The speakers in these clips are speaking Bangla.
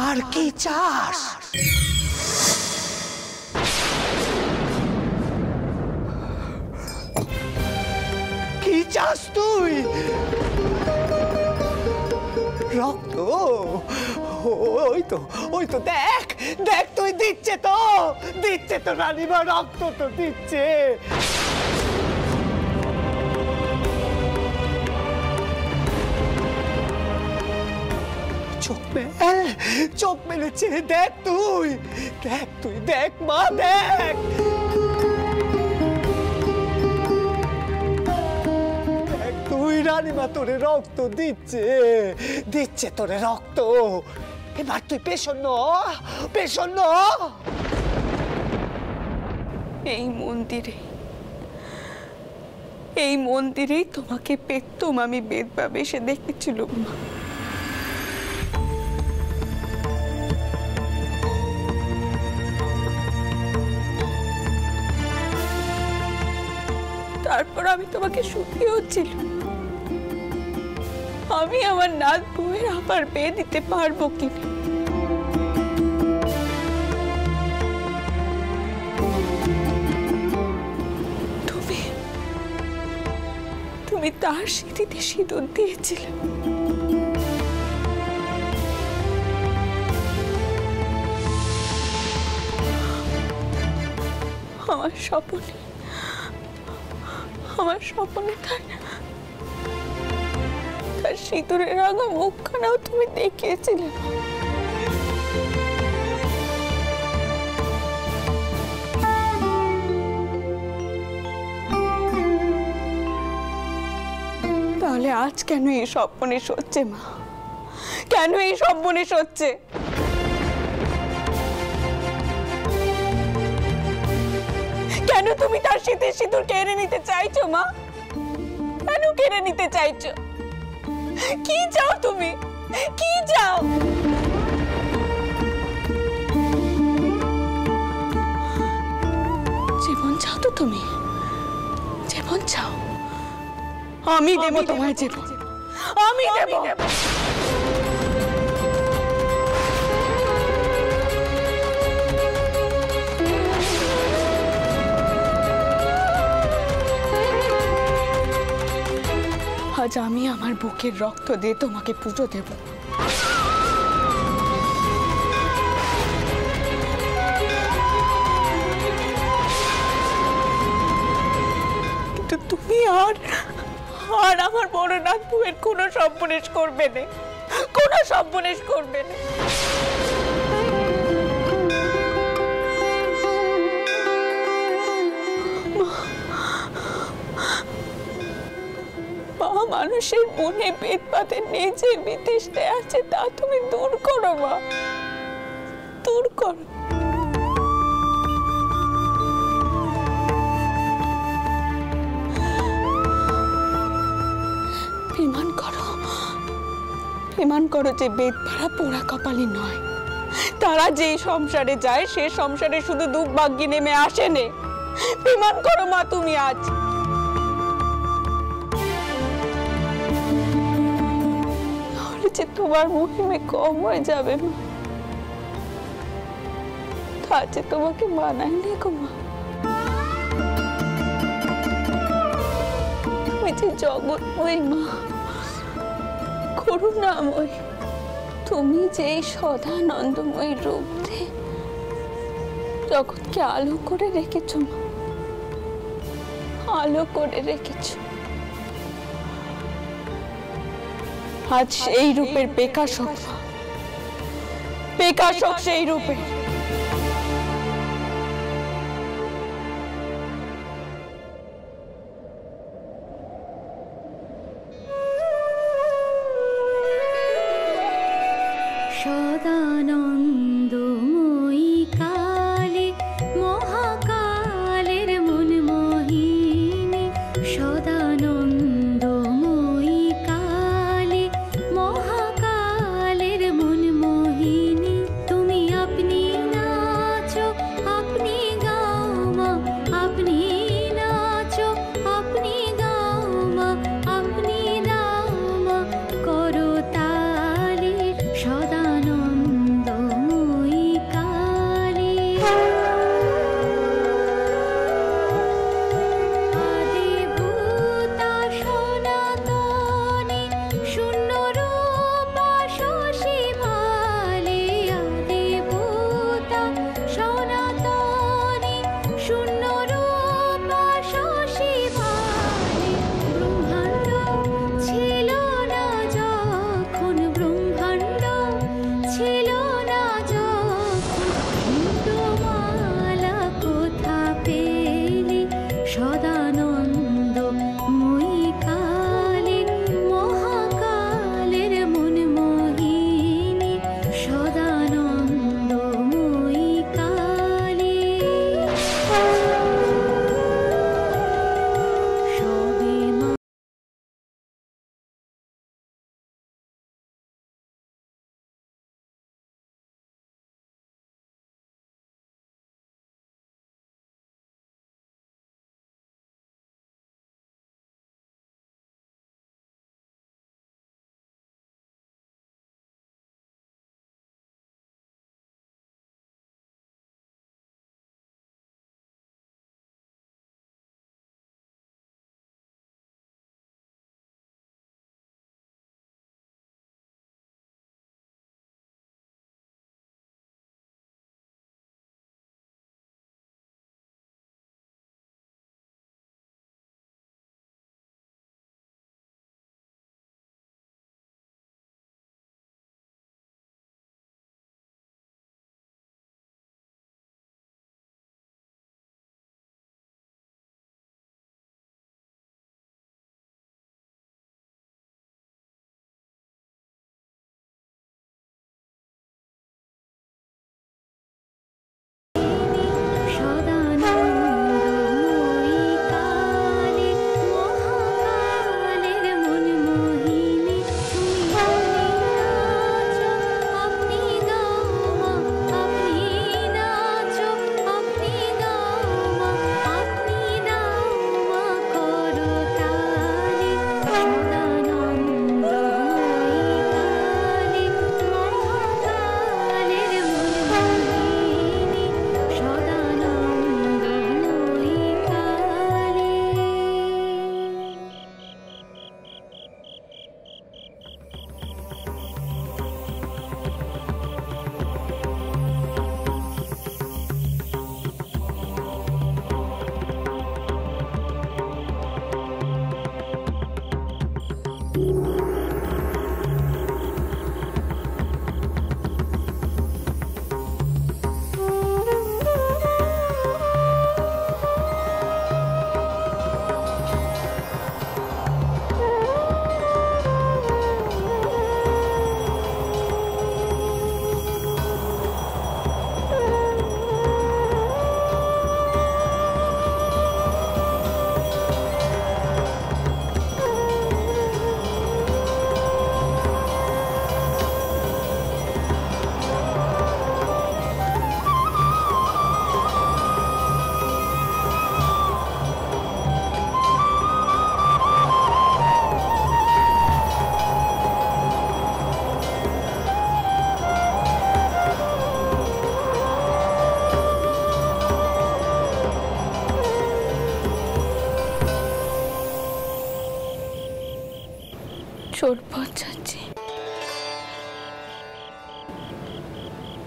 আর কি চাস? কি চাস তুই? রক্ত? ওই তো দেখ দেখ, তুই দিচ্ছে তো রানীমা, রক্ত তো দিচ্ছে। চোখ মেলেছে, দেখ তুই দেখ মা, দেখ তুই, রানীমা তোরে রক্ত দিচ্ছে তোরে রক্ত। এবার তুই পেছন্ন। এই মন্দিরেই তোমাকে পেতম আমি বেদবা বেশে দেখেছিলাম। তারপর আমি তোমাকে শুকিয়েও ছিল, আমি আমার নাত বউয়ের আবার বিয়ে দিতে পারবো কিনা। তুমি তার স্মৃতিতে সিঁদুর দিয়েছিলে। আমার স্বপ্নে তার সিঁদুরের রাঙা মুখখানাও তুমি দেখিয়েছিলে। তাহলে আজ কেন এই স্বপ্নের হচ্ছে মা? কেন এই স্বপ্নের হচ্ছে? কেন তুমি তার শীতের সিঁদুর কেড়ে নিতে চাইছো মা? কেন কেড়ে নিতে চাইছো? কি চাও তুমি? কি চাও? জীবন চাও তো তুমি? জীবন চাও? আমি দেব তোমায় জীবন, আমি দেব। আজ আমি আমার বুকের রক্ত দিয়ে তোমাকে পুজো দেব। কিন্তু তুমি আর আমার বড় নাথ বউয়ের কোনো সর্বনাশ করবে না, কোনো সর্বনাশ করবে না। মানুষের মনে বেদপাতের যে বিতৃষ্ণা আছে তা তুমি দূর করো মা, দূর করো। প্রমাণ করো যে বেদপাড়া পোড়া কপালি নয়। তারা যে সংসারে যায় সে সংসারে শুধু দুঃখ ভাগ্যে নেমে আসেনি। প্রমাণ করো মা তুমি আজ। যে তোমার মহিমে কম হয়ে যাবে মা, তা যে তোমাকে মানায় না গো মা। তুমি যে জগৎময় মা, করুণাময়, তুমি যে সদানন্দময় রূপ দিয়ে জগৎকে আলো করে রেখেছ মা, আলো করে রেখেছ। আজ সেই রূপের প্রকাশক সেই রূপে। সদানন্দময়ী কালে মহাকালের মন মোহিনী, সদানন্দময়ী কালে মহাকালের মন মোহিনী। তুমি আপনি নাচো আপনি গাও মা, আপনি নাচো আপনি গাও মা, আপনি দাও মা করো তালে। সদানন্দ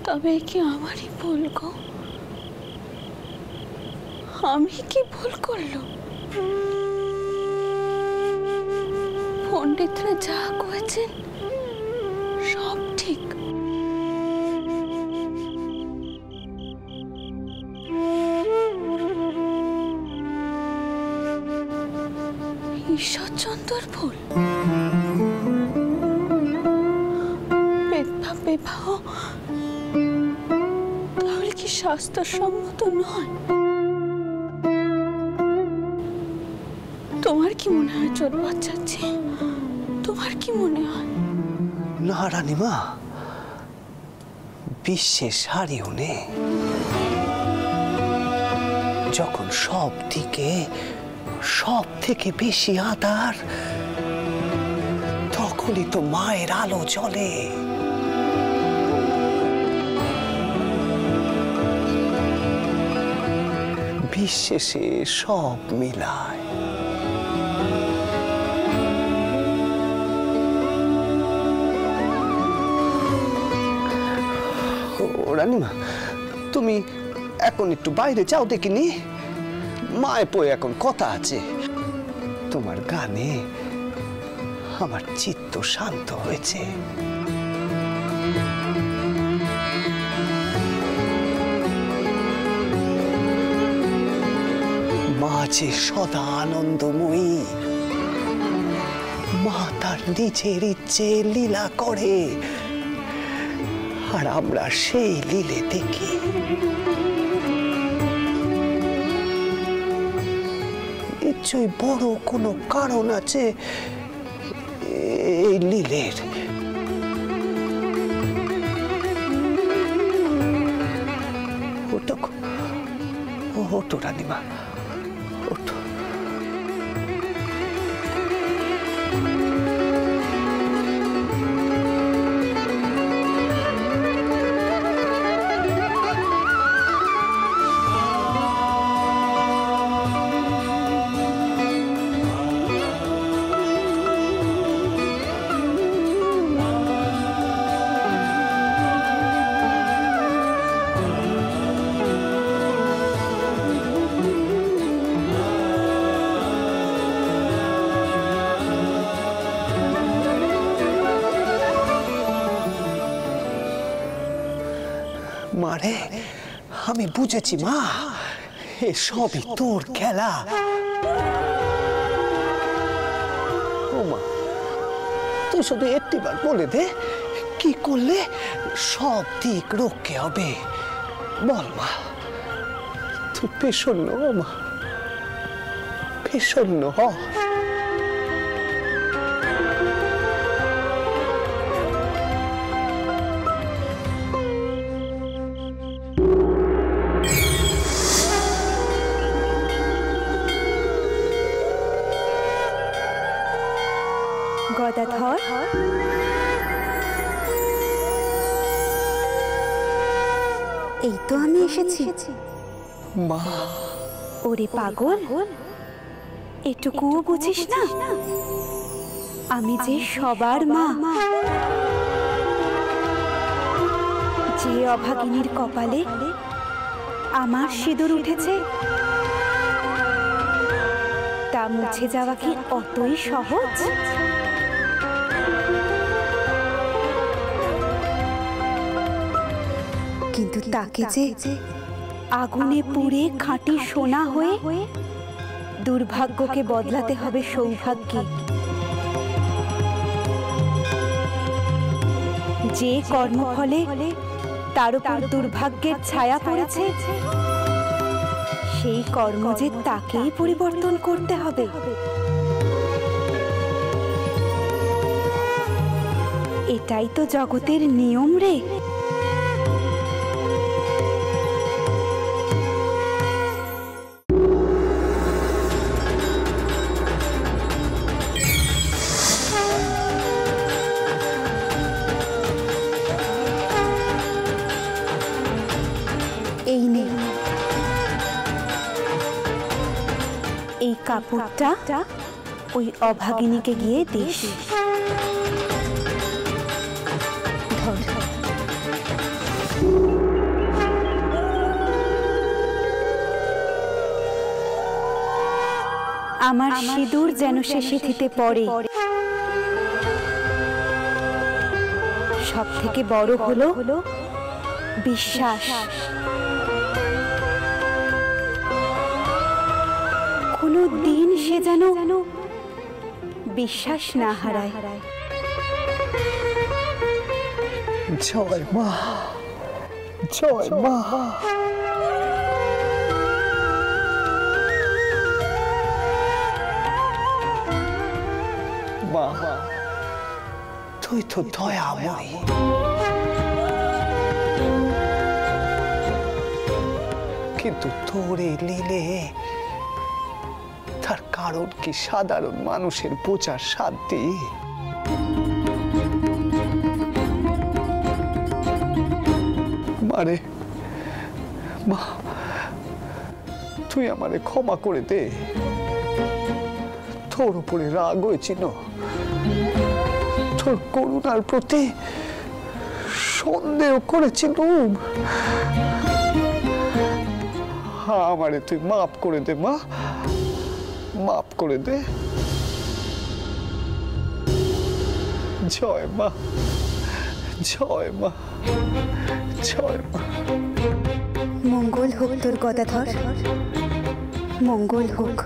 তবে কি আমারই ভুল গো? আমি কি ভুল করলাম? পণ্ডিতরা যা করেছেন সব ঠিক। ঈশ্বরচন্দ্রর ভুল? বিবাহ তাহলে কি শাস্ত্রসম্মত নয়? তোমার কি মনে হয় চোর বাচ্চাচ্ছি? তোমার কি মনে হয়? না রানীমা, বিশ্বের সারিও নেই। যখন সব দিকে সব থেকে বেশি আধার, তখনই তো মায়ের আলো জ্বলে। বিশ্বে সব মিলায়। রানীমা, তুমি এখন একটু বাইরে যাও দেখিনি? মায়ে পয়ে এখন কথা আছে। তোমার গানে আমার চিত্ত শান্ত হয়েছে। মা যে সদা আনন্দময়ী, মা তার নিজের ইচ্ছে লীলা করে, আর আমরা সেই লীলে দেখি। নিশ্চয়ই বড় কোনো কারণ আছে এই লীলের। ওঠো রানীমা, ওঠো। মারে, আমি বুঝেছি মা, এ সবই তোর খেলা। ও মা, তুই শুধু একটিবার বলে দে, কি করলে সব দিক রক্ষে হবে? বল মা, তুই পেছন্ন হ মা, পেছন্ন হ। গদাধর, এই তো আমি এসেছি। মা, ওরে পাগল, এটুকুও বুঝিস না আমি যে সবার মা? যে অভাগিনীর কপালে আমার সিঁদুর উঠেছে, তা মুছে যাওয়া কি অতই সহজ? কিন্তু তাকে যে আগুনে পুড়ে খাঁটি সোনা হয়ে দুর্ভাগ্যকে বদলাতে হবে সৌভাগ্যে। যে কর্মফলে তার উপর দুর্ভাগ্যের ছায়া পড়েছে, সেই কর্ম যে তাকেই পরিবর্তন করতে হবে। এটাই তো জগতের নিয়ম রে। এই নে, এই কাপড়টা ওই অভাগিনীকে গিয়ে দিস। ধর। আমার সিঁদুর যেন সে সিঁথিতে পড়ে। সব থেকে বড় হলো বিশ্বাস। কোনো দিন সে যেন বিশ্বাস না হারায়। জয় মা, জয় মা। মা, তুই তো দয়াময়ী। কিন্তু তোর এই লীলে তার কারণ কি সাধারণ মানুষের বোঝার সাধ্য? মারে মা, তুই আমারে ক্ষমা করে দে। তোর উপরে রাগ হয়েছিল, তোর করুণার প্রতি সন্দেহ করেছিলুম। আমারে তুই মাফ করে দে মা, মাফ করে দে। জয় মা, জয় মা, জয় মা। মঙ্গল হোক তোর গদাধর, মঙ্গল হোক।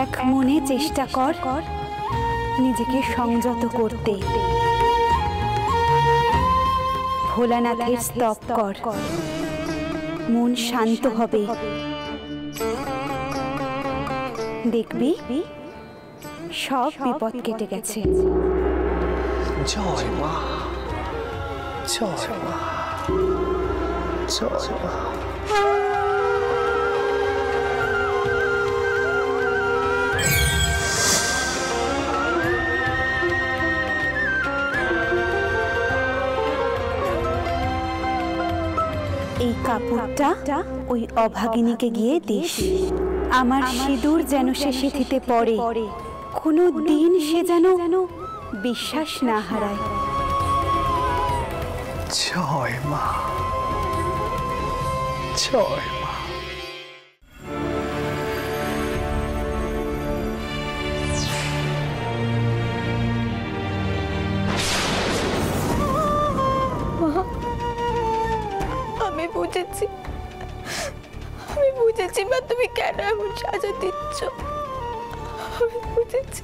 এক মনে চেষ্টা কর নিজেকে সংযত করতে। ভোলানাথের স্তব কর, মন শান্ত হবে। দেখবি সব বিপদ কেটে গেছে। জয় মা, জয় মা, জয় মা। এই কাপড়টা ওই অভাগিনীকে গিয়ে দিস। আমার সিঁদুর যেন সে সিঁথিতে পড়ে। কোনো দিন সে যেন বিশ্বাস না হারায়। জয় মা, জয় মা। আমি বুঝেছি, আমি বুঝেছি মা, তুমি কেন এমন সাজা দিচ্ছ। আমি বুঝেছি।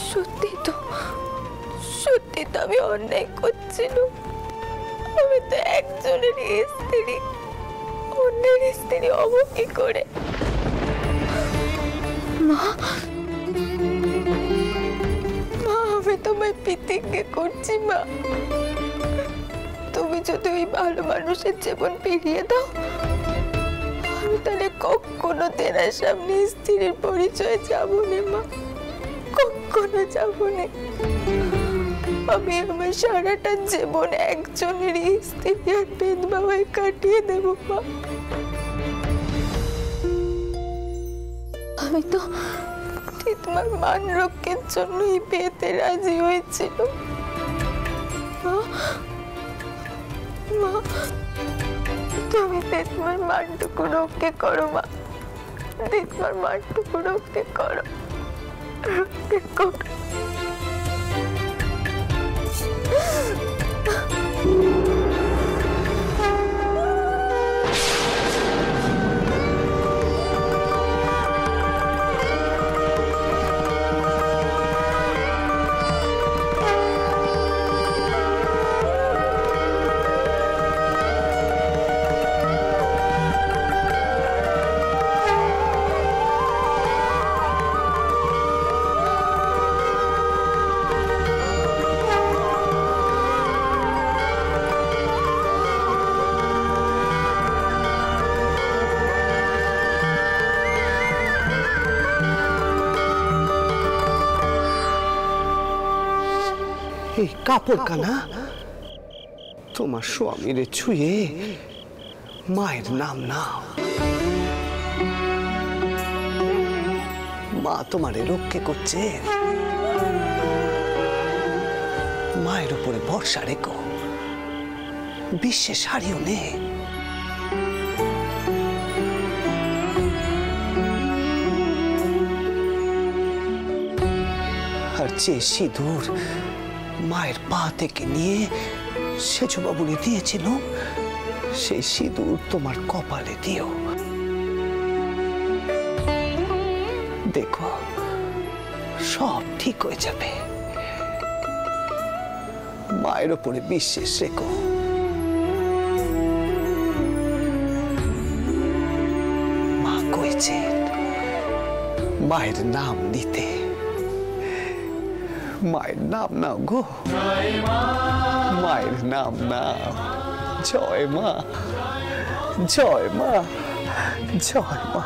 সত্যি তো, সত্যি তো আমি অন্যায় করছিল। আমি তো একজনের স্ত্রী, অন্যের স্ত্রী হব কি করে? মা, মা আমি তোমায় প্রতিজ্ঞা করছি মা, তুমি যদি ওই ভালো মানুষের জীবন ফিরিয়ে দাও, আমি তাহলে কখনো তেনার সামনে স্ত্রীর পরিচয় যাবো না মা, কখনো যাবো না। আমি আমার সারাটা জীবন একজনের স্ত্রী আর ভেদভাবে কাটিয়ে দেব মা। আমি তো তোমার মান রক্ষের জন্যই বিয়েতে রাজি হয়েছিল মা। মা তুমি তোমার মানটুকু রক্ষে করো মা, তোমার মানটুকু রক্ষে করো, রক্ষে করো। এই কাপড় কানা তোমার স্বামীরে ছুঁয়ে মায়ের নাম নাও। মা তোমারে রক্ষে করছে, মায়ের উপরে ভরসা রেখো, বিশ্বাস হারিও নে। আর যে সিঁদুর মায়ের পা থেকে নিয়ে সেজবাবুরে দিয়েছিল, সেই সিঁদুর তোমার কপালে দিও। দেখো সব ঠিক হয়ে যাবে। মায়ের ওপরে বিশ্বাস রেখো। মা কইছে মায়ের নাম নিতে। মায়ের নাম নাও গো, মায়ের নাম নাও। জয় মা, জয় মা, জয় মা।